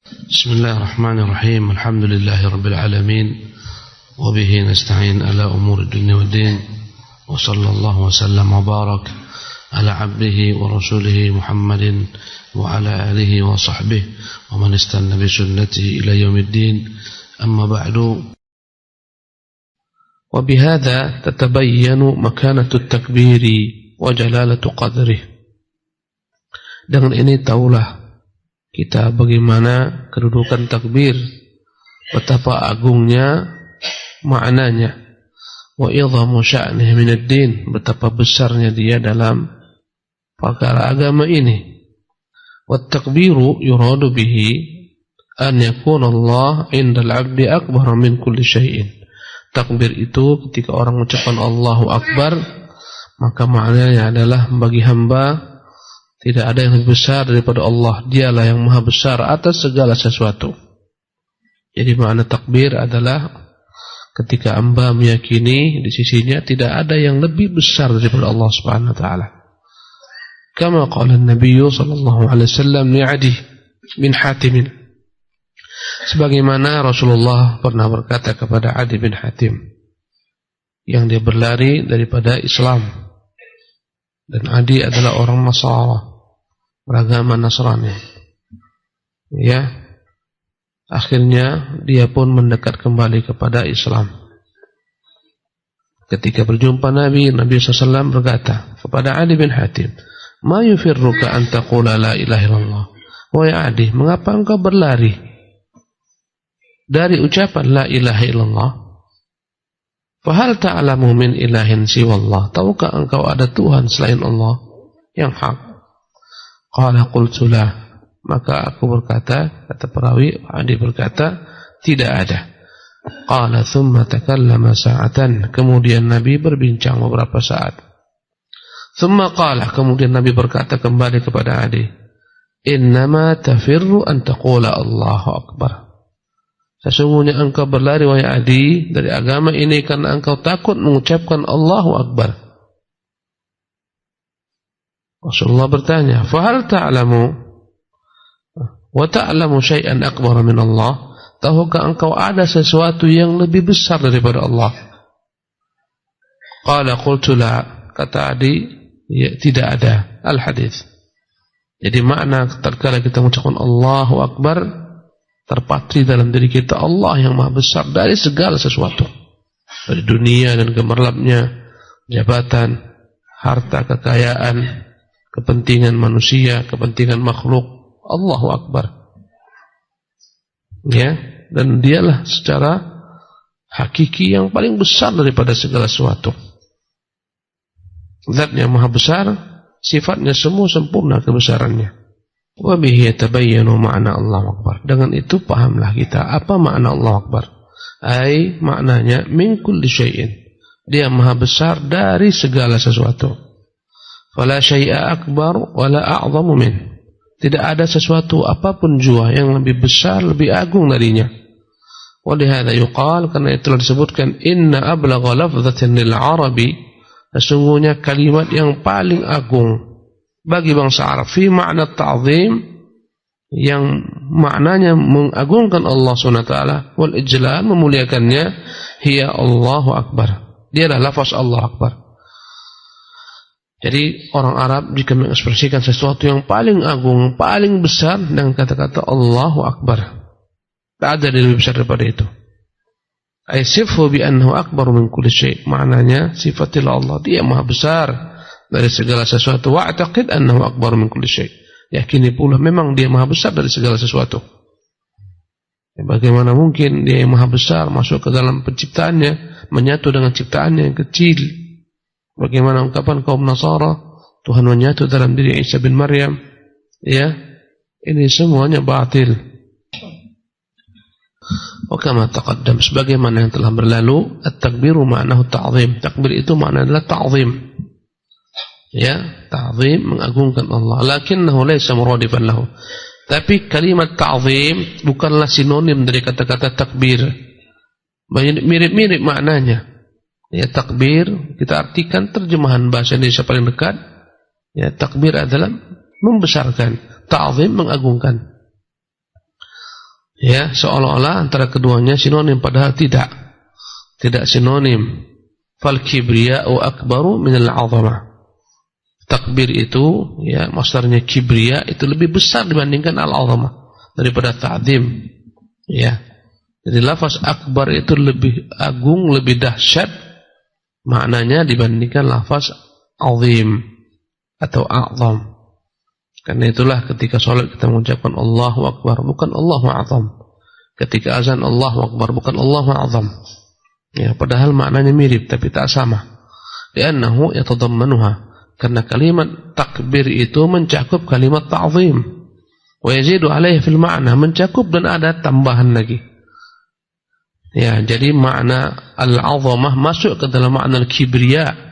بسم الله الرحمن الرحيم. الحمد لله رب العالمين وبه نستعين على أمور الدنيا والدين وصلى الله وسلم وبارك على عبده ورسوله محمد وعلى آله وصحبه ومن استنى بسنته إلى يوم الدين. أما بعد، وبهذا تتبين مكانة التكبير وجلالة قدره. Dengan ini taulah kita bagaimana kedudukan takbir, betapa agungnya maknanya, wa idhamu sya'nihi minad din, betapa besarnya dia dalam perkara agama ini. Wat takbiru yuradu bihi an yakuna Allah 'inda al-'abdi akbar min kulli syai'in. Takbir itu ketika orang mengucapkan Allahu Akbar, maka maknanya adalah bagi hamba tidak ada yang lebih besar daripada Allah. Dialah yang maha besar atas segala sesuatu. Jadi makna takbir adalah ketika hamba meyakini di sisinya tidak ada yang lebih besar daripada Allah Subhanahu wa taala. Kama qala Nabi sallallahu alaihi wasallam li Adi bin Hatim. Sebagaimana Rasulullah pernah berkata kepada Adi bin Hatim yang dia berlari daripada Islam. Dan Adi adalah orang Nasara, beragama Nasrani. Ya, akhirnya dia pun mendekat kembali kepada Islam. Ketika berjumpa Nabi SAW berkata kepada Adi bin Hatim, "Ma yufirruka an taqula la ilaha illallah?" Wahai Adi, mengapa engkau berlari dari ucapan la ilaha illallah? Fahal ta'lamu min ilahin siwallah, tahukah engkau ada Tuhan selain Allah yang hak? Qala qultu la, maka aku berkata, kata perawi Adi berkata, tidak ada. Qala thumma takallama sa'atan, kemudian Nabi berbincang beberapa saat. Thumma qala, kemudian Nabi berkata kembali kepada Adi, innama tafirru an taqula Allahu Akbar. Sesungguhnya engkau berlari wahai Adi dari agama ini karena engkau takut mengucapkan Allahu Akbar. Rasulullah bertanya, "Fahal ta'lamu wa ta'lamu syai'an akbar min Allah?" Tahukah engkau ada sesuatu yang lebih besar daripada Allah? Qala qultu la, kata Adi, ya, tidak ada. Al-hadis. Jadi makna tatkala kita mengucapkan Allahu Akbar, terpatri dalam diri kita Allah yang maha besar dari segala sesuatu, dari dunia dan gemerlapnya, jabatan, harta, kekayaan, kepentingan manusia, kepentingan makhluk. Allahu Akbar. Ya, dan dialah secara hakiki yang paling besar daripada segala sesuatu. Zatnya maha besar, sifatnya semua sempurna kebesarannya. Wa bihi yatabayyanu ma'na Allahu Akbar. Dengan itu pahamlah kita apa makna Allahu Akbar. Ai maknanya min kulli syai'in. Dia maha besar dari segala sesuatu. Fala syai'a akbar wala a'zamu min. Tidak ada sesuatu apapun jua yang lebih besar, lebih agung darinya. Wa lihadza yuqal, karena itulah disebutkan inna ablagha lafdhatin lil arabi, sesungguhnya kalimat yang paling agung bagi bangsa Arab fi makna ta'zim, yang maknanya mengagungkan Allah SWT, wal ijlal, memuliakannya, hiya Allahu Akbar, dia adalah lafaz Allah Akbar. Jadi orang Arab jika mengekspresikan sesuatu yang paling agung, paling besar dengan kata-kata Allahu Akbar, tak ada yang lebih besar daripada itu. Ay sifu bi annahu akbar min kulli syai', maknanya sifatil Allah, dia maha besar dari segala sesuatu. Wa'taqid annahu akbar min kulli syai', yakini pula memang dia maha besar dari segala sesuatu. Bagaimana mungkin dia yang maha besar masuk ke dalam penciptaannya, menyatu dengan ciptaannya yang kecil? Bagaimana ungkapan kaum Nasara Tuhan menyatu dalam diri Isa bin Maryam? Ya, ini semuanya batil. Wa kama taqaddam, sebagaimana yang telah berlalu, at-takbiru ma'nahu ta'zim. Takbir itu maknanya adalah ta'zim. Ya, ta'zim, mengagungkan Allah. Lakinnahu laysa muradifan lahu. Tapi kalimat ta'zim bukanlah sinonim dari kata-kata takbir. Mirip-mirip maknanya. Ya, takbir kita artikan terjemahan bahasa Indonesia paling dekat. Ya, takbir adalah membesarkan, ta'zim mengagungkan. Ya, seolah-olah antara keduanya sinonim, padahal tidak sinonim. Fal kibriya'u akbaru minal 'azamah. Takbir itu, ya, masdarnya kibriya, itu lebih besar dibandingkan al-'azamah, daripada ta'zim. Ya. Jadi lafaz akbar itu lebih agung, lebih dahsyat maknanya dibandingkan lafaz azim atau a'zam. Karena itulah ketika sholat kita mengucapkan Allahu Akbar, bukan Allahu A'zam. Ketika azan Allahu Akbar, bukan Allahu A'zam. Ya, padahal maknanya mirip tapi tak sama. Li'annahu yatadammanuha. Karena kalimat takbir itu mencakup kalimat ta'zim. Wa yazidu alaihi fil ma'na, mencakup dan ada tambahan lagi. Ya, jadi makna al-'azamah masuk ke dalam makna al-kibriya.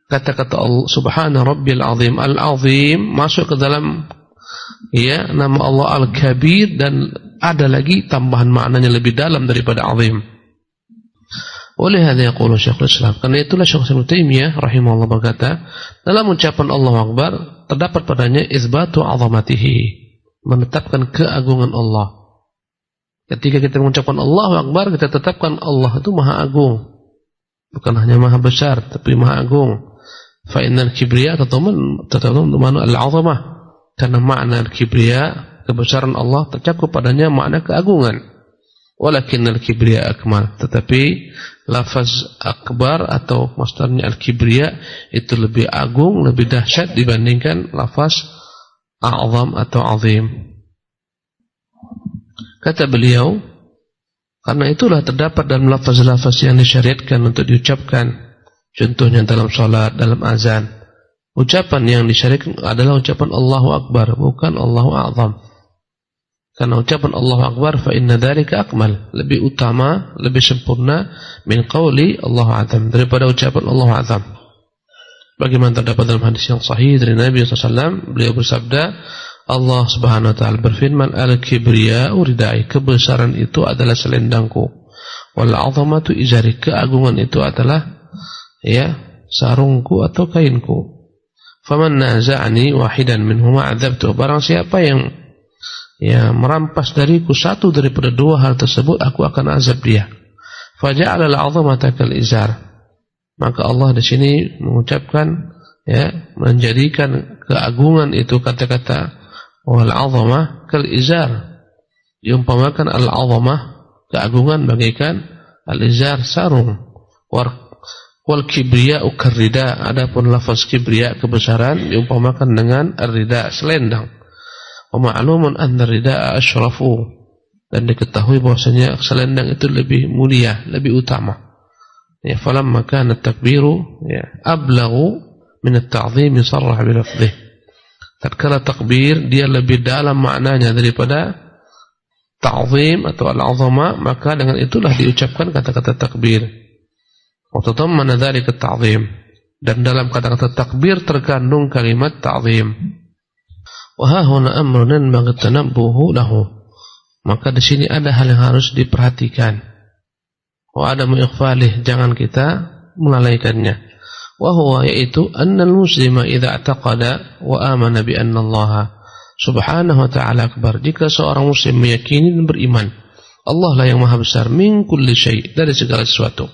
Kata-kata Allah subhana rabbil azim, al-azim masuk ke dalam, ya, nama Allah al-kabir, dan ada lagi tambahan maknanya lebih dalam daripada azim. Oleh hadza yaqulu Syekhul Islam, karena itulah Syekh Ibnu Taimiyah rahimahullah berkata, dalam ucapan Allahu Akbar terdapat padanya izbatu azamatihi, menetapkan keagungan Allah. Ketika kita mengucapkan Allahu Akbar, kita tetapkan Allah itu maha agung, bukan hanya maha besar tapi maha agung. Fa innal kibriya tataman al-'azamah, karena makna al-kibriya, kebesaran Allah, tercakup padanya makna keagungan. Walakinnal kibriya akmal, tetapi lafaz akbar atau masdarnya al-kibriya itu lebih agung, lebih dahsyat dibandingkan lafaz a'zam atau azim. Kata beliau, karena itulah terdapat dalam lafaz-lafaz yang disyariatkan untuk diucapkan. Contohnya dalam salat, dalam azan. Ucapan yang disyariatkan adalah ucapan Allahu Akbar, bukan Allahu A'zam. Karena ucapan Allahu Akbar fa inna dzalika akmal, lebih utama, lebih sempurna min qauli Allahu A'zam, daripada ucapan Allahu A'zam. Bagaimana terdapat dalam hadis yang sahih dari Nabi SAW, beliau bersabda, Allah Subhanahu wa taala berfirman, al-kibriya'u ridai, kebesaran itu adalah selendangku, wal 'azamatu izari, keagungan itu adalah, ya, sarungku atau kainku. Faman naza'ani wahidan minhuma 'adzabtu, barang siapa yang, ya, merampas dariku satu daripada dua hal tersebut, aku akan azab dia. Faja'ala al-'azamata kal izar, maka Allah di sini mengucapkan, ya, menjadikan keagungan itu, kata-kata wal 'azamah kal izar, diumpamakan al-'azamah, keagungan, bagaikan al-izar, sarung. Wal kibriya ukarrida, adapun lafaz kibriya, kebesaran, diumpamakan dengan ar-rida, selendang. Wa ma'lumun anna ar-rida asyrafu, dan diketahui bahwasanya selendang itu lebih mulia, lebih utama. Ya, falamma kana at-takbiru, ya, ablaghu min at-ta'zim sarrah bi lafdhihi. Tatkala takbir dia lebih dalam maknanya daripada ta'zim atau al-'azama, maka dengan itulah diucapkan kata-kata takbir. Wa tadammana dzalika at-ta'zim, dan dalam kata-kata takbir terkandung kalimat ta'zim. Wa ha huna amrun yanbaghi tanabbuhu lahu, maka di sini ada hal yang harus diperhatikan. Wa adamu ighfalih, jangan kita melalaikannya. Wa huwa, yaitu annal muslima idza i'taqada wa amana bi anna Allah subhanahu wa ta'ala akbar, jika seorang muslim meyakini dan beriman Allah lah yang maha besar, min kulli syai', dari segala sesuatu.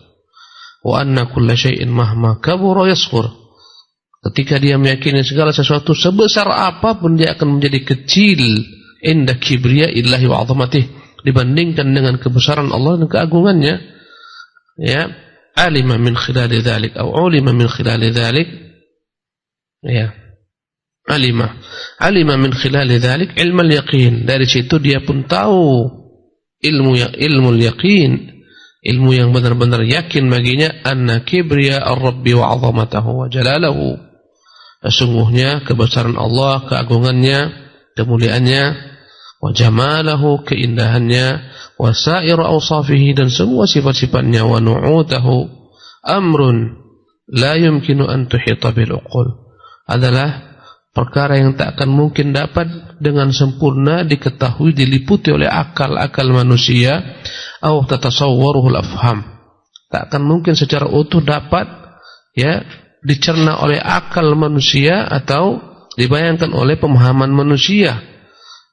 Wa anna kulla syai'in mahma kabura yasghur, ketika dia meyakini segala sesuatu sebesar apapun dia akan menjadi kecil, inda kibriya illahi wa 'azamatih, dibandingkan dengan kebesaran Allah dan keagungannya. Ya, alima min khilali dzalik atau ulima min khilali dzalik, ya, alima min khilali dzalik ilmul yaqin, dari situ dia pun tahu ilmul yaqin, ilmu yang benar-benar yakin baginya, anna kibriya ar-rabbi wa 'azamatahu wa jalalahu, sesungguhnya kebesaran Allah, keagungannya, kemuliaannya, wa jamalahu, keindahannya, wa sa'iru awsafihi, dan semua sifat-sifatnya, wa nu'utahu, amrun la yumkinu an tuhita bil uqul, adalah perkara yang tak akan mungkin dapat dengan sempurna diketahui, diliputi oleh akal-akal manusia, atau tatasawwaruhul afham, tak akan mungkin secara utuh dapat, ya, dicerna oleh akal manusia atau dibayangkan oleh pemahaman manusia.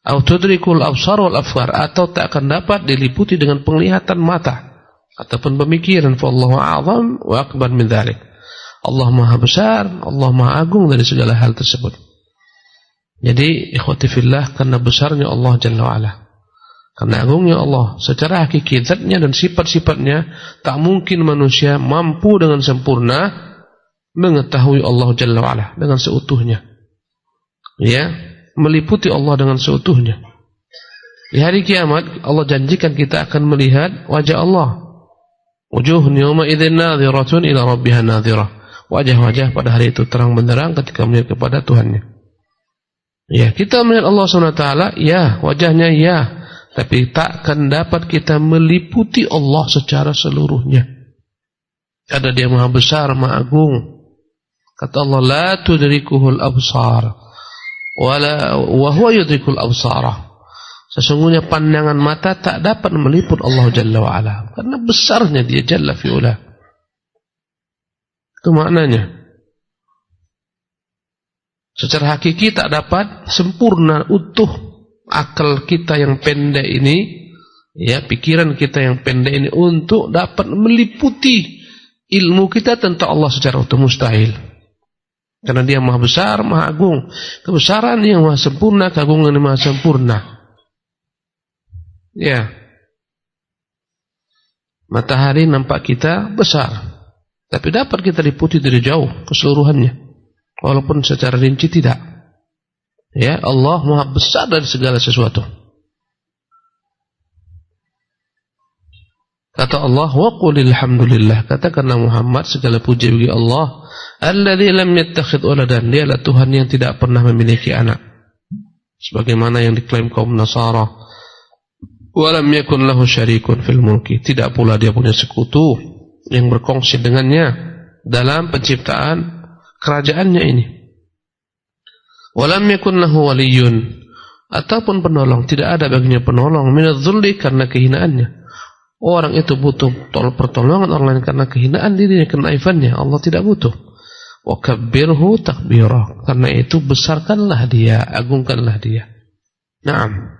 Au tudrikul absar wal afkar, atau tak akan dapat diliputi dengan penglihatan mata ataupun pemikiran. Fallahu a'zam wa akbar min dzalik. Allah Maha besar, Allah Maha agung dari segala hal tersebut. Jadi ikhwati fillah, karena besarnya Allah Jalla wa Ala, karena agungnya Allah secara hakiki zatnya dan sifat-sifatnya, tak mungkin manusia mampu dengan sempurna mengetahui Allah Jalla wa Ala dengan seutuhnya. Ya, meliputi Allah dengan seutuhnya. Di hari kiamat Allah janjikan kita akan melihat wajah Allah. Wujuhun yawma idzin nadhiratun ila rabbiha nadhirah. Wajah-wajah pada hari itu terang benderang ketika melihat kepada Tuhannya. Ya, kita melihat Allah SWT, ya, wajahnya ya, tapi takkan dapat kita meliputi Allah secara seluruhnya. Karena Dia Maha besar, Maha agung. Kata Allah, la tudrikuhul absar wa huwa yudrikul absara. Sesungguhnya pandangan mata tak dapat meliput Allah Jalla wa Ala, karena besarnya Dia Jalla fi'ula. Itu maknanya. Secara hakiki tak dapat sempurna utuh akal kita yang pendek ini, ya, pikiran kita yang pendek ini untuk dapat meliputi ilmu kita tentang Allah secara utuh, mustahil. Karena Dia Maha besar, Maha agung. Kebesaran yang maha sempurna, keagungan yang maha sempurna. Ya. Matahari nampak kita besar, tapi dapat kita liputi dari jauh keseluruhannya, walaupun secara rinci tidak. Ya, Allah Maha besar dari segala sesuatu. Kata Allah, wa qulil hamdulillah, katakanlah Muhammad, segala puji bagi Allah, alladzi lam yattakhidh waladan, Dialah Tuhan yang tidak pernah memiliki anak, sebagaimana yang diklaim kaum Nasara. Wa lam yakun lahu syarikun fil mulki, tidak pula Dia punya sekutu yang berkongsi dengannya dalam penciptaan kerajaannya ini. Wa lam yakun lahu waliyyun, ataupun penolong, tidak ada baginya penolong, minadz-dzulli, karena kehinaannya. Orang itu butuh pertolongan orang lain karena kehinaan dirinya, kenaifannya. Allah tidak butuh. Wa kabbirhu takbira, karena itu besarkanlah Dia, agungkanlah Dia. Naam.